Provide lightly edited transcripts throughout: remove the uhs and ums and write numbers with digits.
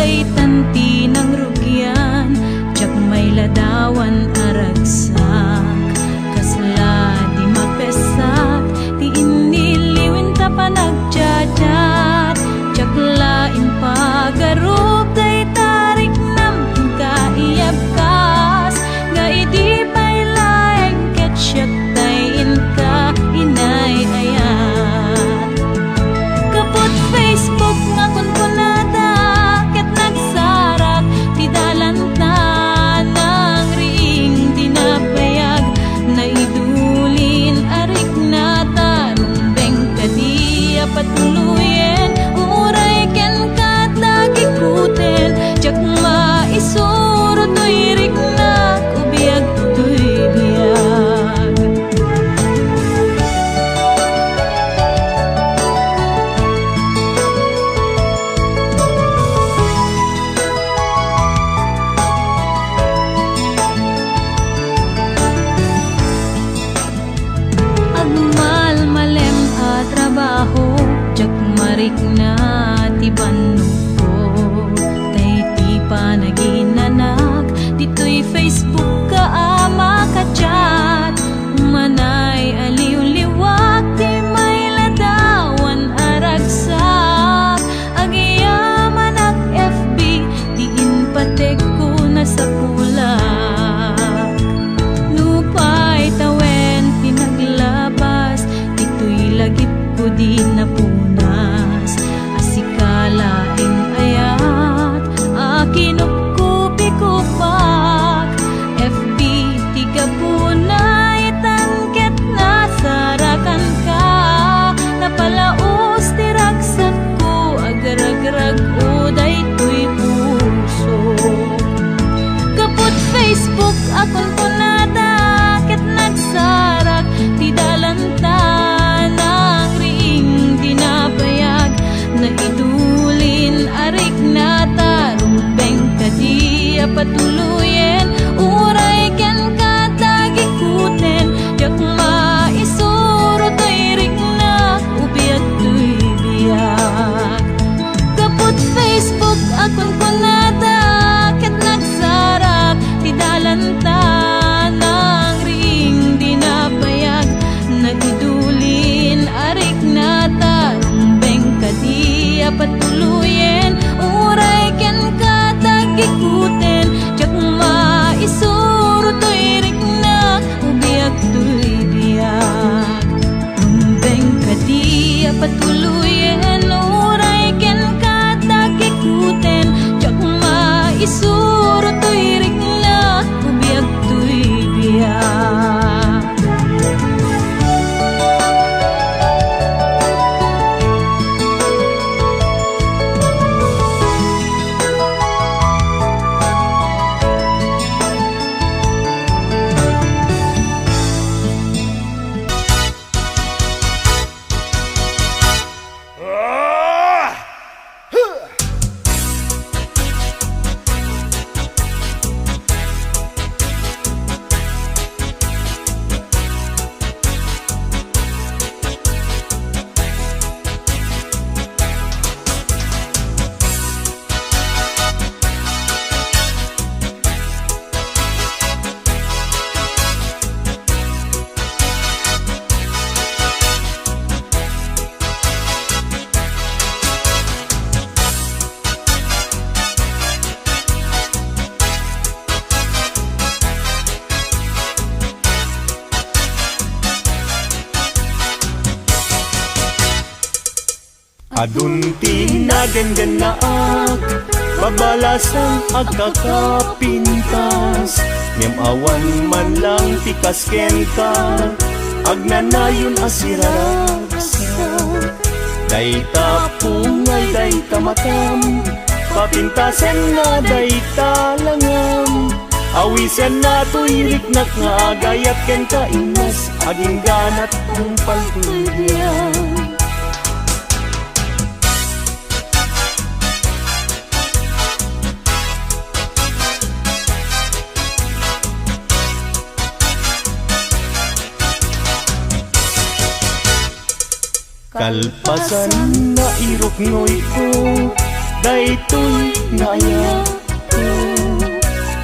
ay tanti ng rugyan, jak may ladawan aragsak, kasla di mapesak, di iniliwin ta pa nagjadat, jak lain pagarup day tarik nam kaiyabkas, nga idi pay laeng ketsyat tayin ka inay ayat. Kaput Facebook nga kunkunada, ket nagsarak ti dalanta ng ring dinapayag, naidulin arik na tarumbeng kadi apatuluyen, uray ken katagikuten, jak maisuro to'y riknak, ubiyag to'y biyag. Agmal malem a trabaho, jak marik na ti banuko, tay ti panaginanak, dito'y Facebook ka ama ka-chat, manay aliw-liwak, ti may ladawan aragsak, agiyaman ak FB, di inpatek ko na sa pulak. Nupay tawen pinaglabas, dito'y lagip ko di napunas, asikalaing ayat, akinupkupi kupak, FB tiga punay tangket na sarakan ka, napalaos tiragsak ko, agarag-rag uday to'y puso. Kaput Facebook akon punada, ket nagsarak ti dalanta ng ring dinapayag, naidulin arik na tarumbeng kadi apatuluyen, uray ken katagikuten, jak maisuro to'y riknak, ubiyag to'y biyag. Kaput Facebook akon kunada, ket nagsarak ti dalanta ng ring dinapayag, naidulin arik na tarumbeng kadi apatuluyen, uray ken katagikuten, jak maisuro to'y riknak, ubiyag to'y biyag. Rumbeng kadi apatuluyen, uray ken katagikuten, jak maisuro to'y riknak, ubiyag to'y biyag. Adunti na gandanaag, babalasang agkakapintas, ngem awan man lang tikasken ka, agnanayon asiraragsak, day tapungay day tamatam, papintasen na day talangam, awisen na to'y riknak nga agayat ken kainas, aging ganat ang paltulyan. Kalpasan na iruknoy ko, daytoy ngaya ko.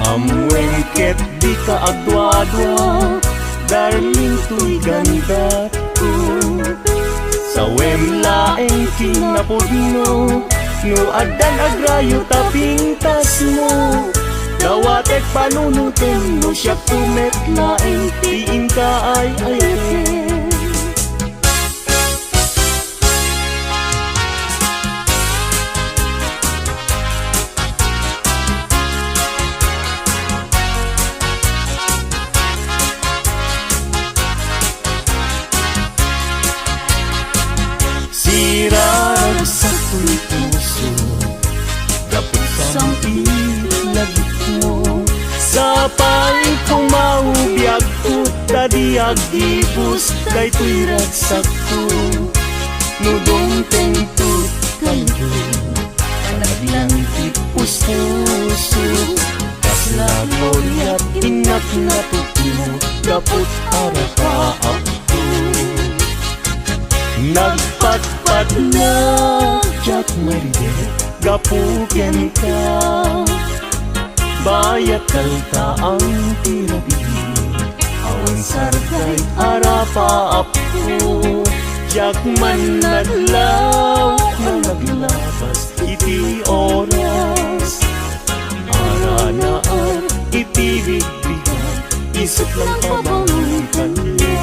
Amweng ket di ka agdwa-dwa, darling tuy ganda ko. Sawem laeng kinapudno, no adan agrayo tapintas mo. Dawatek panunutin mo siya tumet laeng tiin ka ay ayakin. Sirarag sa tuy puso, dapot sang ilagit mo. Sapay kong maubiyag ko, tadi agibus, daytoy ragsak ko. Nudong tentut kayo, alaglang tipus-puso. Kasla gloryat inak na tutumo, dapot arapaap ko. Nagpatpat na Jack Maride, gapuken ka. Bayat kalta ang tirabi, awan sarday arapaap ko. Jack man naglaw na naglabas, iti oras. Ara na ar, iti bigbigan, isip lang pabangon kanya.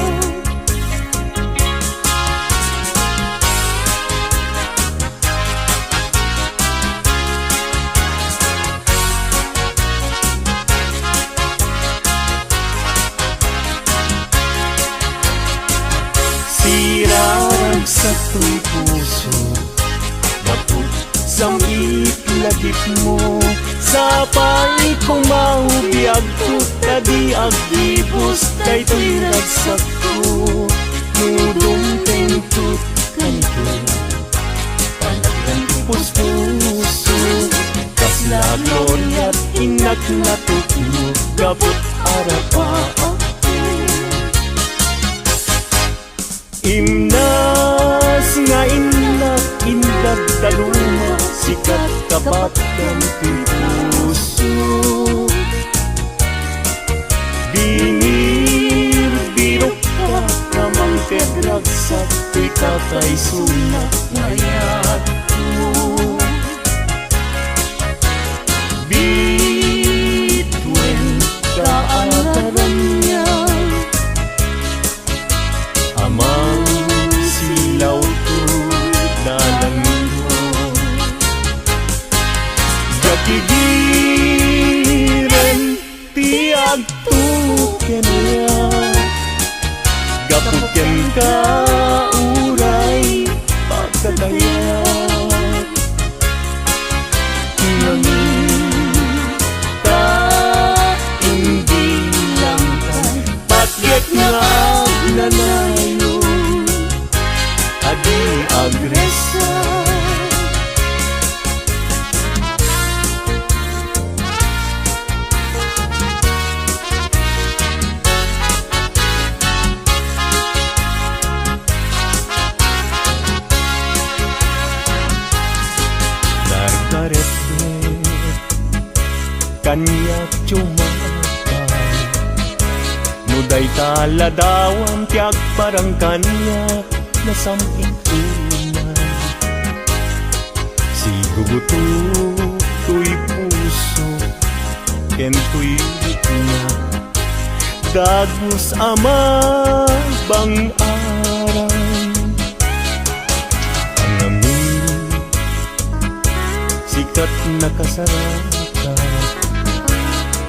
Sirarag sa tuy puso, dapot sang itlagip mo. Sapay kong maubiyag ko, tadi agibus, daytoy ragsak ko. Nudong tentut kanto, palagdan tipus-puso. Kasla gloryat inak na tutumo, gabot arapaap. Imnas nga inak indag daluma, sikat kapat kang puso. Binir birok ka namang kedragsak, ikaw kay sunak ngayat ko. Bituin ka ataran niya, amang silaw ko dalango. Gakigiren tiag tuken niya, gapuken ka uray pagkatayat. Nangin ka hindi lang kay patyek nga agnanayo, adi agresa. Nargaret-bet kanyak cumakay, nuday taladawan tiyak parang kanyak nasampit tunay. Si guguto tuy puso, ken tuy na dagus ama bang aray. Ang amin sikat na kasarakan,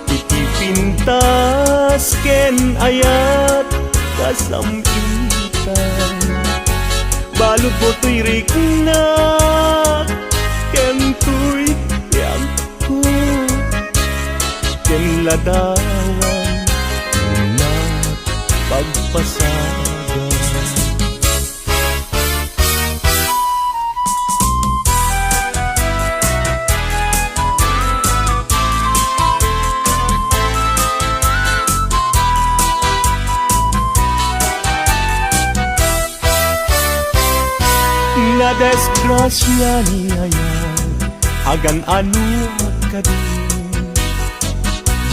itipintas ken ayat kasampitan. Balud mo tuy riknat, ken tuy yang ko, ken ladawan na pagpasagan. Na desgrasya niya yan, agan ano ka din.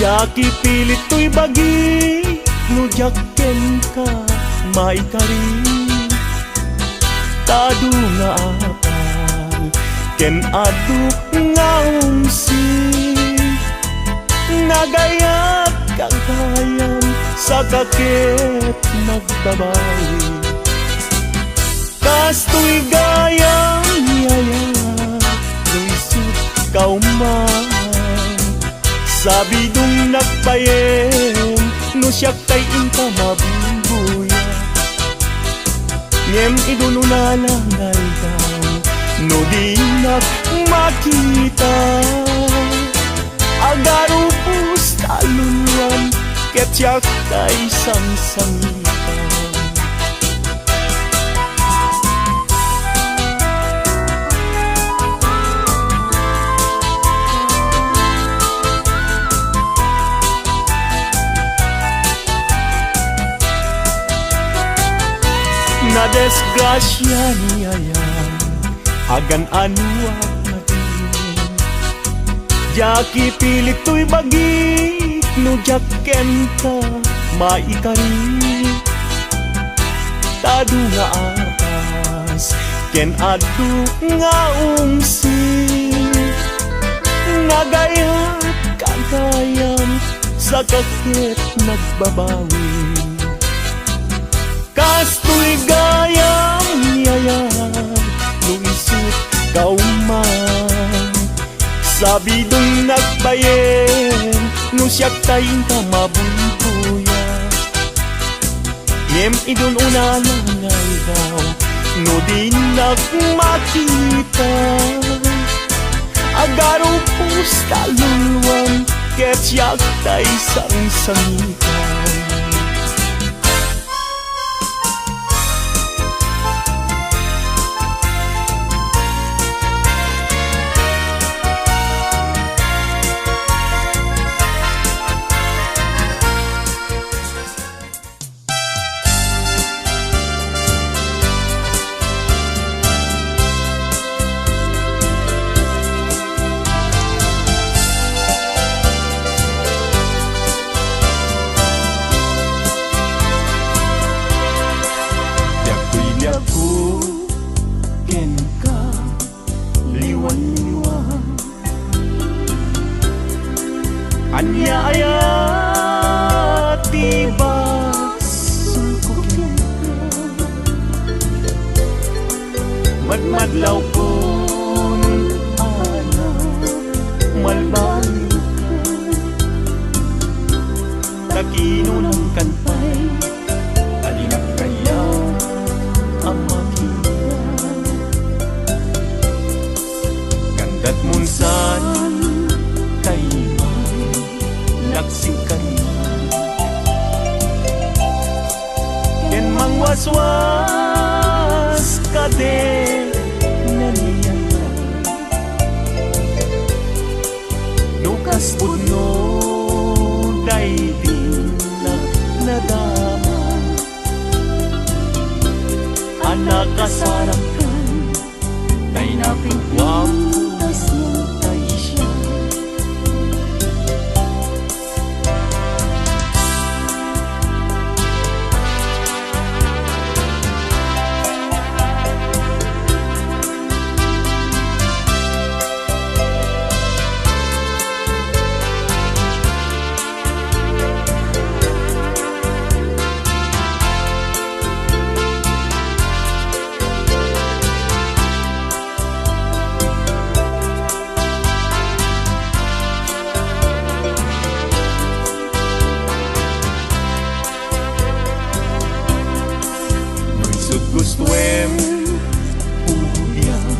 Jaki pilit to'y bagi, no jakken ka, maikari. Tadu nga apal, ken aduk nga umsi. Nagayat kang kayam, sa kakit nagbabawi. Kasto'y gayam yayat, luisut kauman. Sabi dong nagpayen, no siya kay inta mabubuya. Ngem idununalangay daw, no di nak makita. Agarupus taluluan, ket siya kay sangsangitan. Na desgrasya niya yan, agan ano ka din. Jaki pilit to'y bagi, no jakken ka, maikari. Tadu nga apas, ken adu nga umsi. Nagayat kang kayam, sa kakit nagbabawi. Kasto'y gayam yayat, luisut kauman. Sabi dong nagbayen, no siya tayong kamabubuya. Ngem idun unalangal daw, no di nagmakita. Agarupus taluluan, ket siya tay sangsangitan. Anya ayat tiba sungkukin ka, madmadlaw kun ana malbang ka. Takino ng kantay, alinak kaya ang makita. Ganda't munsan kay nagsingkariman, ken mangwaswas ka din naniyan. Nukas puno day din nadama, anak kasarakan day napigwang tay siya. Gustuem uyang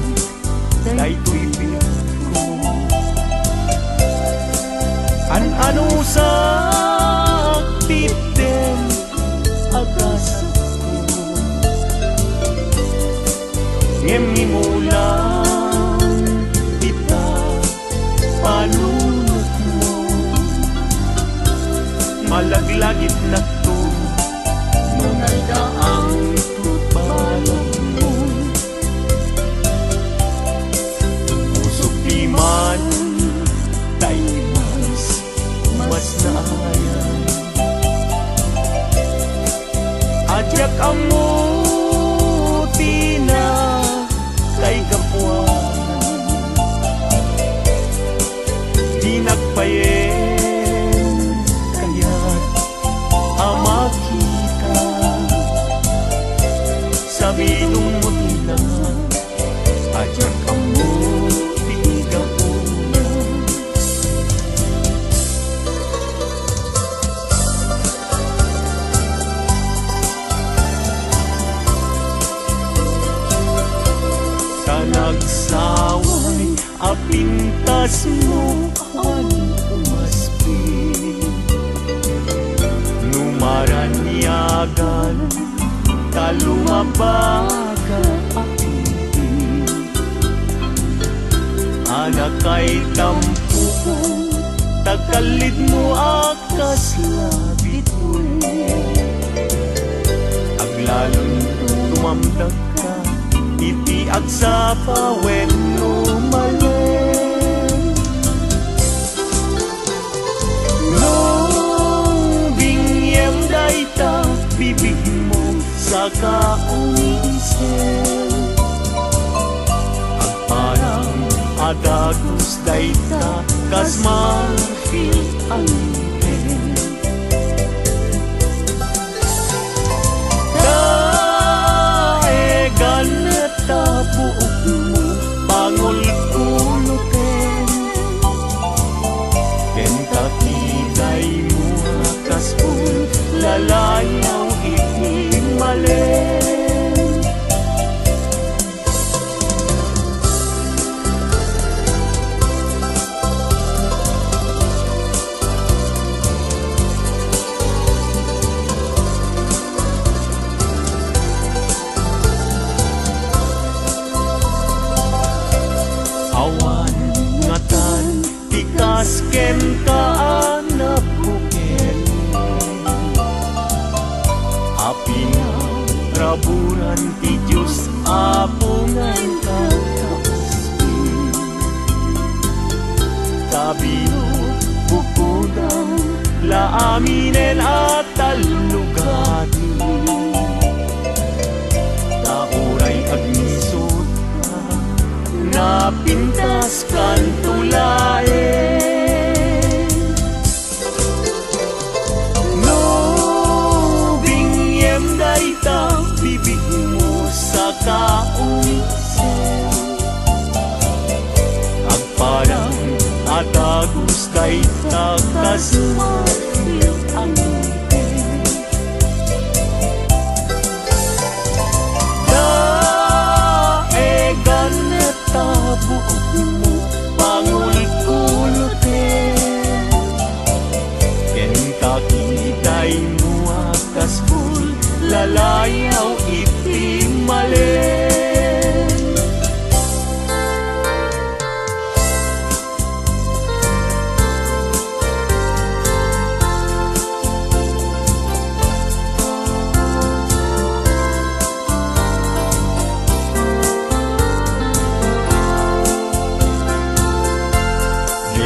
day to'y pinagko, ano sakit din agasat ko. Ngem imulang kita palunod mo, malaglagit na to nung nagdaang balong mo. Usok di Dagan kalumabaga anak kay tampuko tagalid mo akas labit aglalon tumamdag ka iti agsa pawen lumalen no bingyem dayta bibig mo sa kaunisen agparang adagos dayta kas marfil angin daegan ta buok mo pangol kulutin ken kakiday mo kas pun lalayaw itimalen awan ngatan tikas ken kaanak buken api na raburan ti Diyos apungan kakaspi tabino bukudang laaminen at talugati tauray agnisot napintas kan tulaen no bingyem dayta bibig mo sa kaunisen agparang atagos dayta kas marfil angin daegan tabuok mo pangul kulutin ken kakiday mo akas pul lalayaw itimalen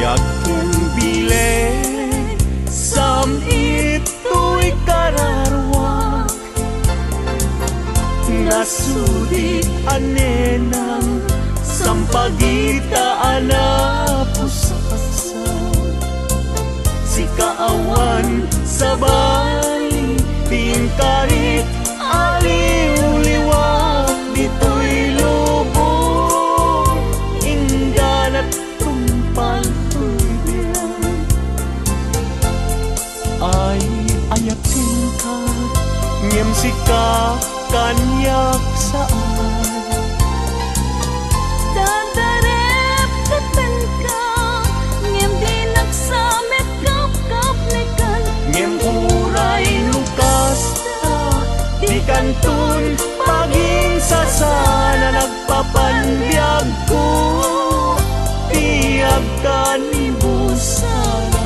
yakin bilen sam ito'y kararwa nasudi anenang sampagita anapusasa si kaawan sa bali tingkarit aliw-liwa dito'y lubong ingganat tumpal ay ayakin ka ngem sika kanyak saan Dadarep katan ka ngem dinak sa mekap-kap nekan ngem uray lukas ta di kantun paging sasana nagpapanbiag ko tiag ka ni busana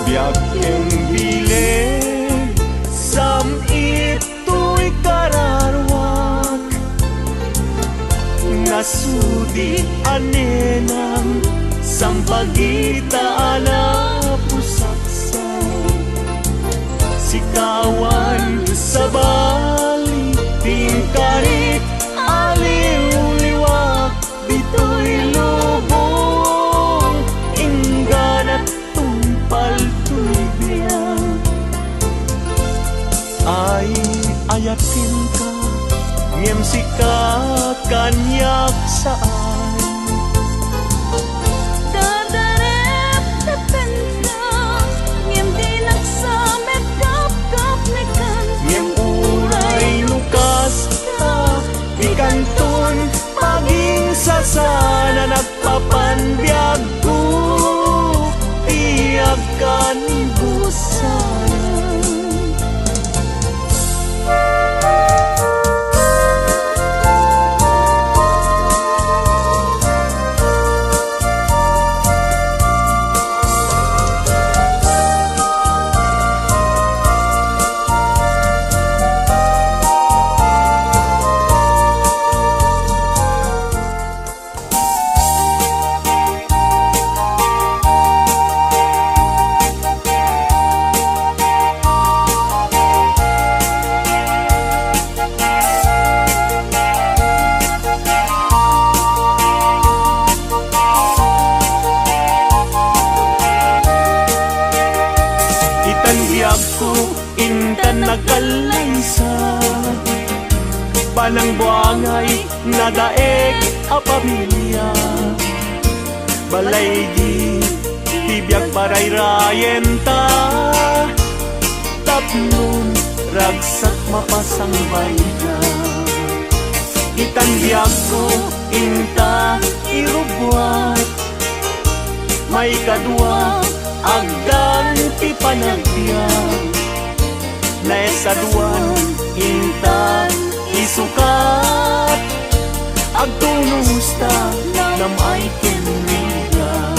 yakin bilen sam ito'y kararwak nasudi anenang sampagita anapusaksa si kawan sa bali tingkarit aliw-liwak dito'y lubong ingganat tumpal ay ayakin ka ngem sika kanyak saan Dadarep katan apan biag ko tiyak kan busayan. Ko intan nagkalaysa panang buangay nadaeg a pamilya balay di tibiyag parayrayen ta tapnon ragsak mapasang bayda itan biyag ko inta irubuat may kadua agdan ti panagbiag na esaduan intan isukat agtunos ta na may kinrigan.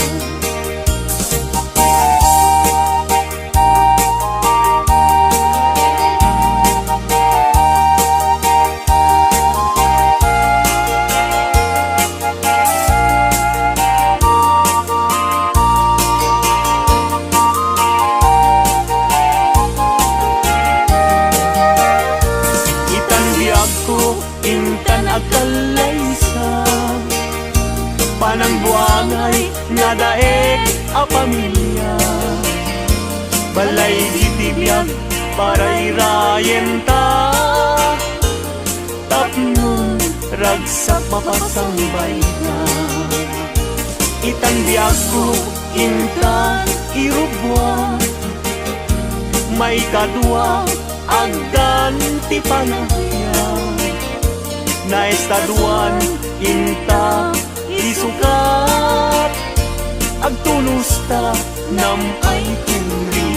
Intan agkalaysa panang buangay nadaeg a pamilya balay ditibiyag parayrayen ta tapnon ragsak mapasang bayda itan biyag ko intan irubwa may kadua agdan ti panagbiag na estaduan inta isukat agtunos ta nam ay tinrigan.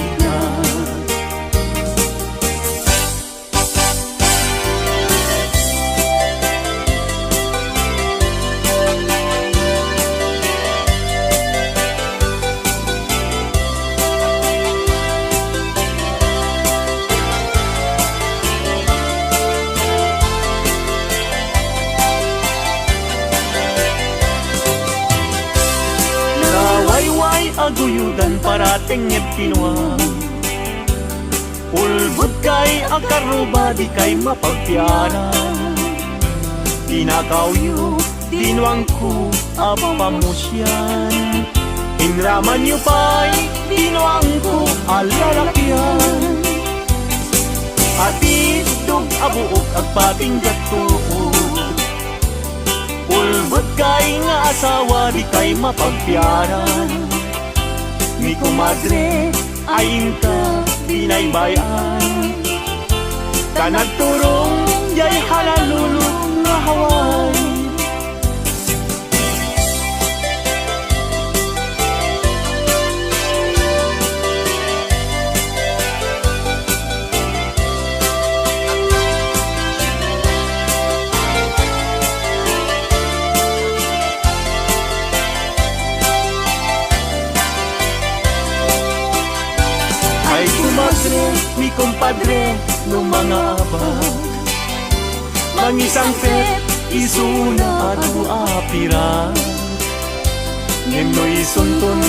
Aguyudan parating nged pinuang ulbud kay akaruba di kay mapagpiaran tinakawyo tinuang ko apamusyan inraman yu pa'y tinuang ko alalakyan atidog abuok agpatinggat tuod ulbud kay nga asawa di kay mapagpiaran ni kumadre ayin ka binaybayan ka nagturong jay halalulong nga haway mi kumpadre no mga abad mangisang fet isuna adu apira ngeno isuntun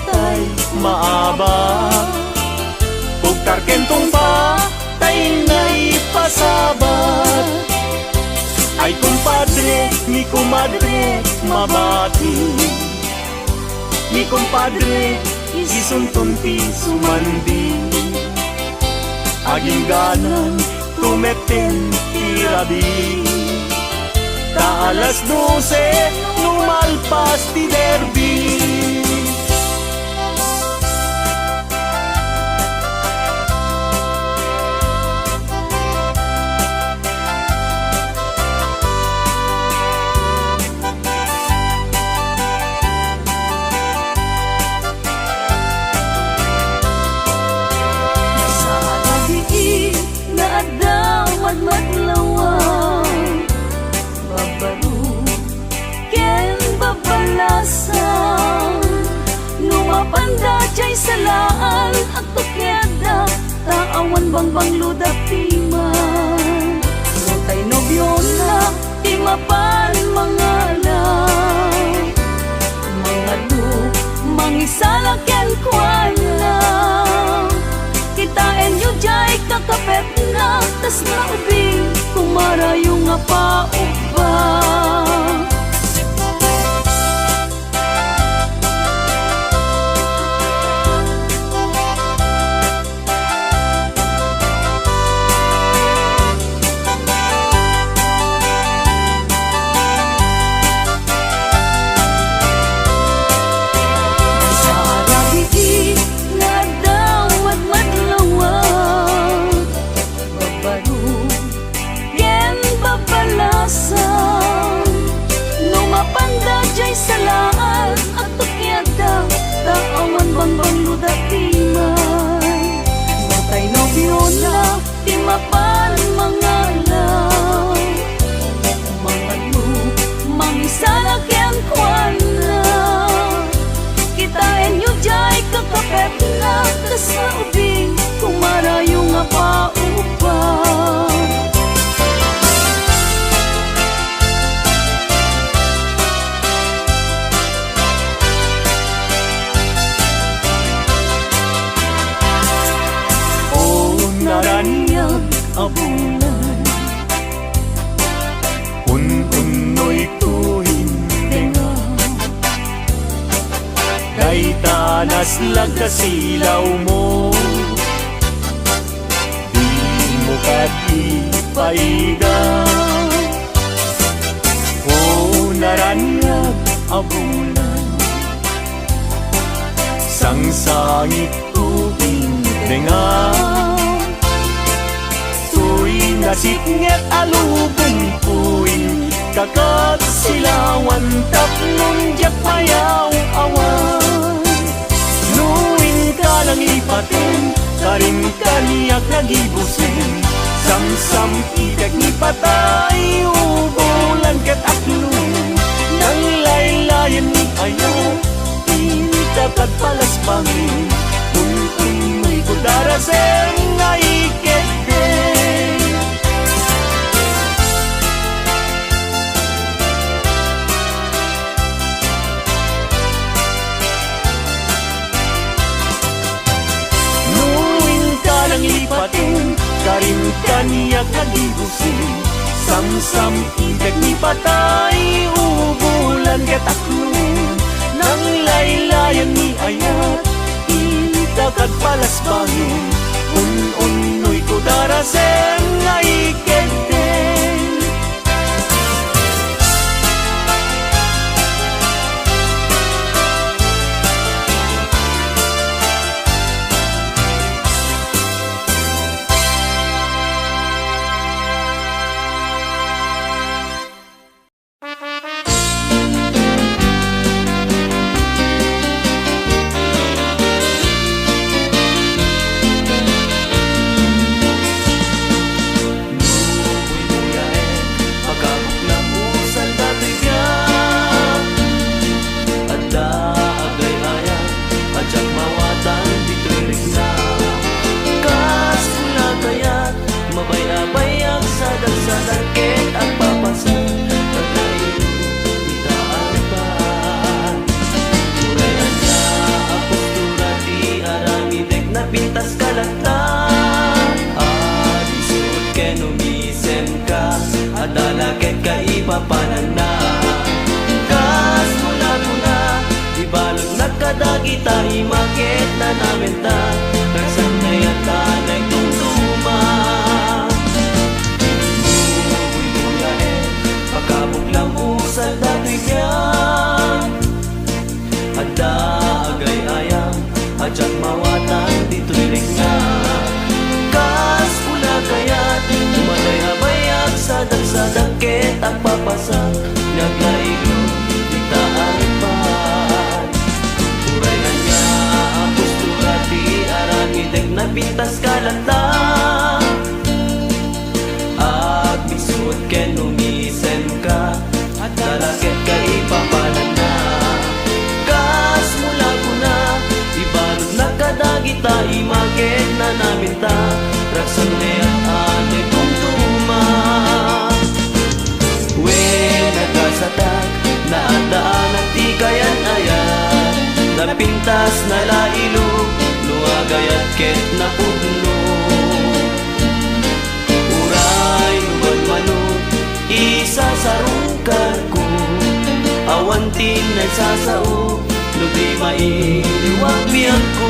tay maaba pugtar kentong pa tay ngay pasabat ay kumpadre mi kumadre mabati mi kumpadre isuntun ti sumandi aging ganan tumeten tirabi ta alas 12 lumalpas ti derby. Lumapanda jay salaan at tukyada, taawan bang luda timan. Rotay nobyo na di mapan mga lang, mga lu mangisalakyan kwan lang. Kitain yu jay kakapet na tas maubing kumarayo nga pauba. Lumapanda jay salaan at tukyada, taawan bang luda timan. Rotay nobyo na di mapan mga lang, mga lu mangisalakyan kwan na. Kitain yu jay kakapet na tas maubing kumarayo nga paupa. Naranyag abulan, un-unoy tuwing denga, kay tanas lang kasilaw mo, di mo katipaiga. O naranyag abulan, sangsangit tuwing denga, nasitnget alubong puwing kakat silawan tatlong jak payaw awan. Nuwing ka lang ipatin, karin kaniyak nagibusin, samsam idag ni patay ubulan kat aklong. Nang laylayan ni ayaw, initakat palas pangin, may kudaraseng na ikete. Ipatin, karin kaniyak nagibusin, samsam idag ni patay ubulan kataklong. Nang laylayan ni ayat, itagad palas bangin, un-unoy ko daraseng nga iketen. Papananda kas mula muna ibalog nagkadagita imakit na namin ta kasang nayata na itutuma uwi mula pagkabuklang usal dati yan ada agay ayam adyak mawatan dito'y ringna kas mula kaya tumatay habayag sadang-sadang at papasak naglailo itaan pa urayan niya ang postura di aramideg na pintas kalanta at misud ken umisen ka at dalakit ka ipapalan na kas mula ko na ta Raksan at anay tumtuma When nagasatak Naadaan at di kayan ayan Napintas na lailo Luagayat ket na pudno Uray numan-manok Isasarungkan ko Awantin na sasao Lubi mailiwag biyang ko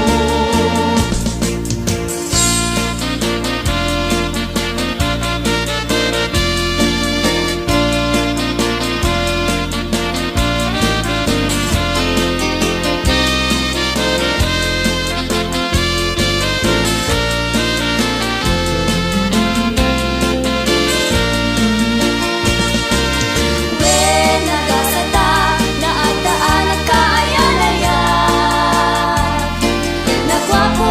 Nagwapo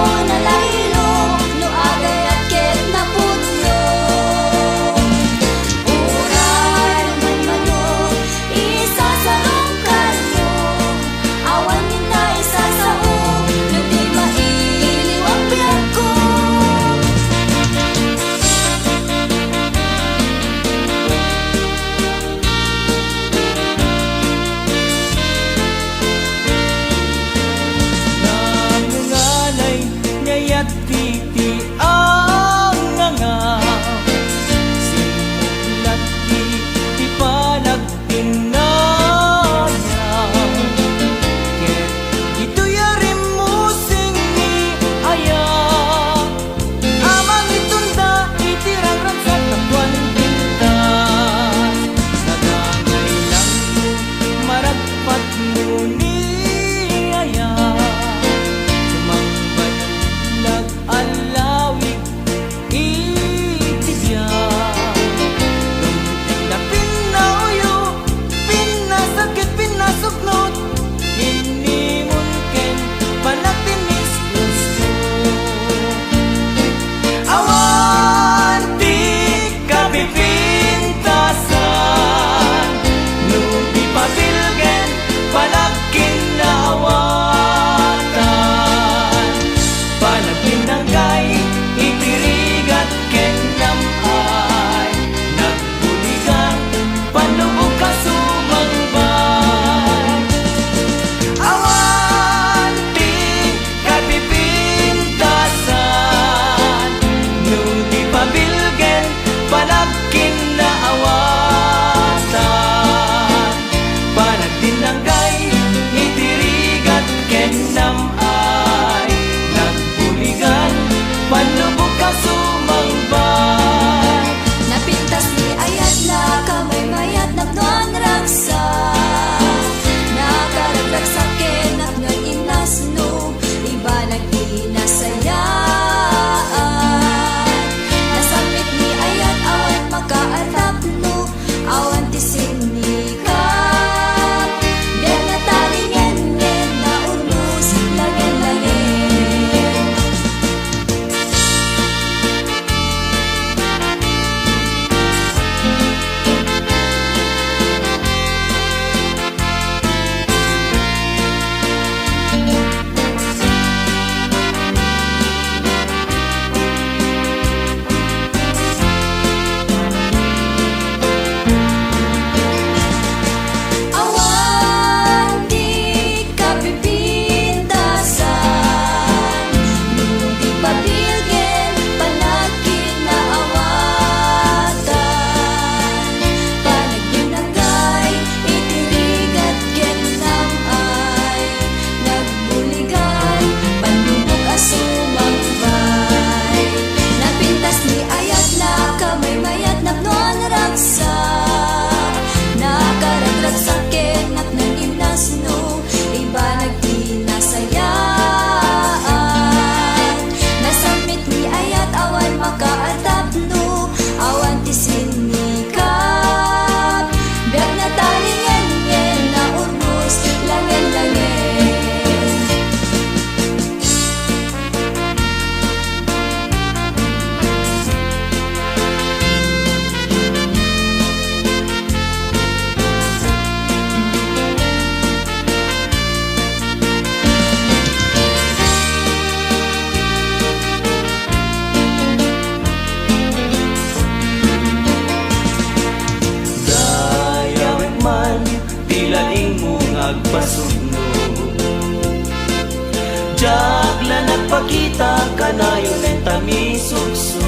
makita kanayon ay tamisugso.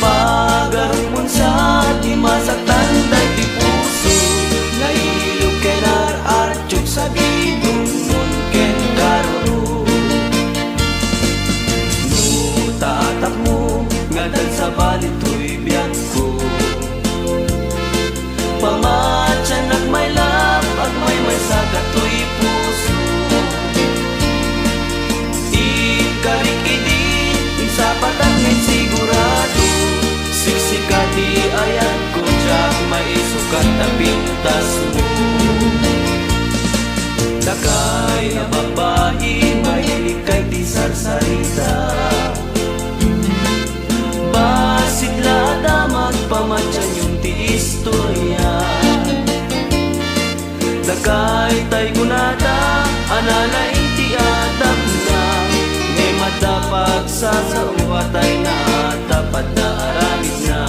Pagarumon sa di masaktan day di puso, nailog kenar archuk sa bidong nun ken karo. Nutatak mo ngadan sa balito'y biyak ko, pamatyan at may lap at may sagato'y puso. Ikarik-idin, isapat at may sigurado, siksika di ayat ko jak may sukat na pintas mo. Dakay na babae, mahilig kay di sarsarita, basigla damat pamatyan yung ti istorya. Dakay tay gunada, analay ti atap na, may madapag sa uwatay na tapat na aramid na.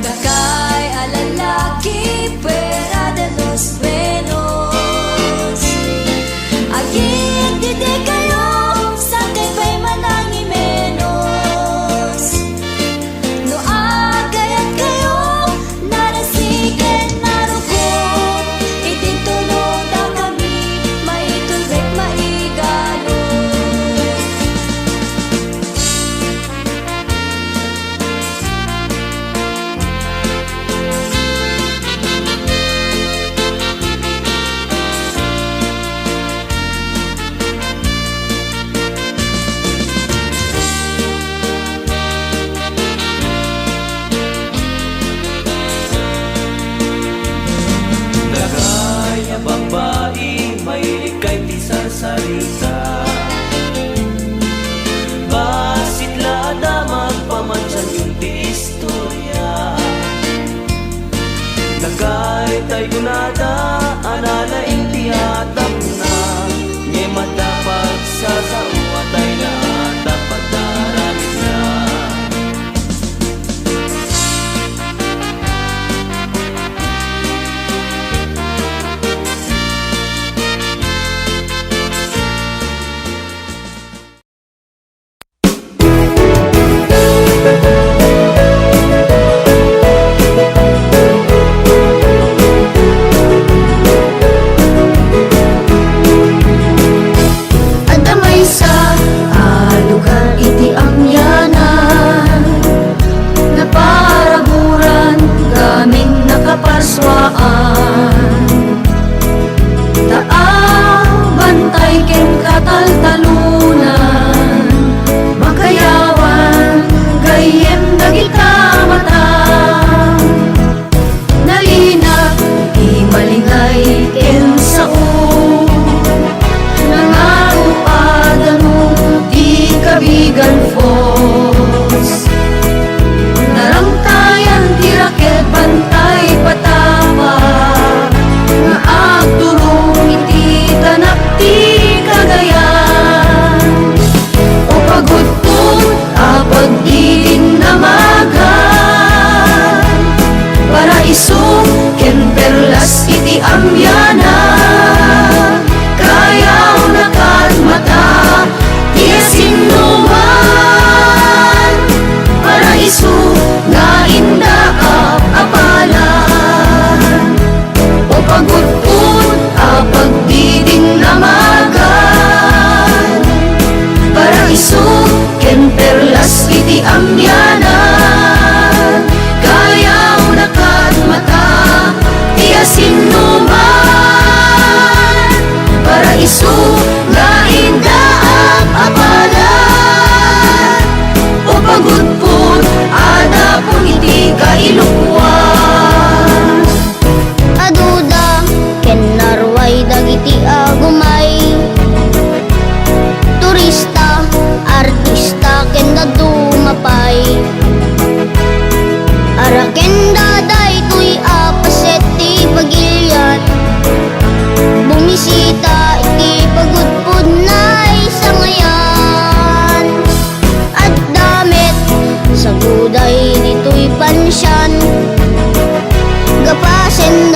Dakay alalaki, pera de los buenos. Aging dide kayo, sa pa'y manangi menos. No agayat kayo, narasigen narugot. Itintunog na kami, maitulbek maigalo. Dakay na babae, mahilig kay di sarsarita, basigla damat pamatyan yung ti istorya. Dakay tay gunada, analay ti atap na, may madapag sa uwatay na dapat na aramid na. Adamay sa alugan iti amyanan, naparaburan gaming nakapaswaan. Bantay ken kataltalunan, makayawan gayem dagita mata. Nalinag di malingay ken sao, nangarupadan mo di kabigan fos. Narangtayan ti raket bantay patama, nga agturong iti tanak ti kagayan. O pagudpod apag din namagan, para iso ken perlas iti amyanan. Kayaw nakat mata ti sinuman, para iso nga inda apalan. O pagudpod apag didin namagan, para iso ken perlas iti amyanan. Kayaw nakat mata ti sinuman, para iso nga inda apalan. O pagudpod ada pun iti kailukwan. Aduda ken narway dagiti agumay, turista artista ken dadumapay. Araken daday tuy apaset ti pagilyan, bumisita iti pagudpod na isangayan. At damit sa guday dito'y pansyan, gapasen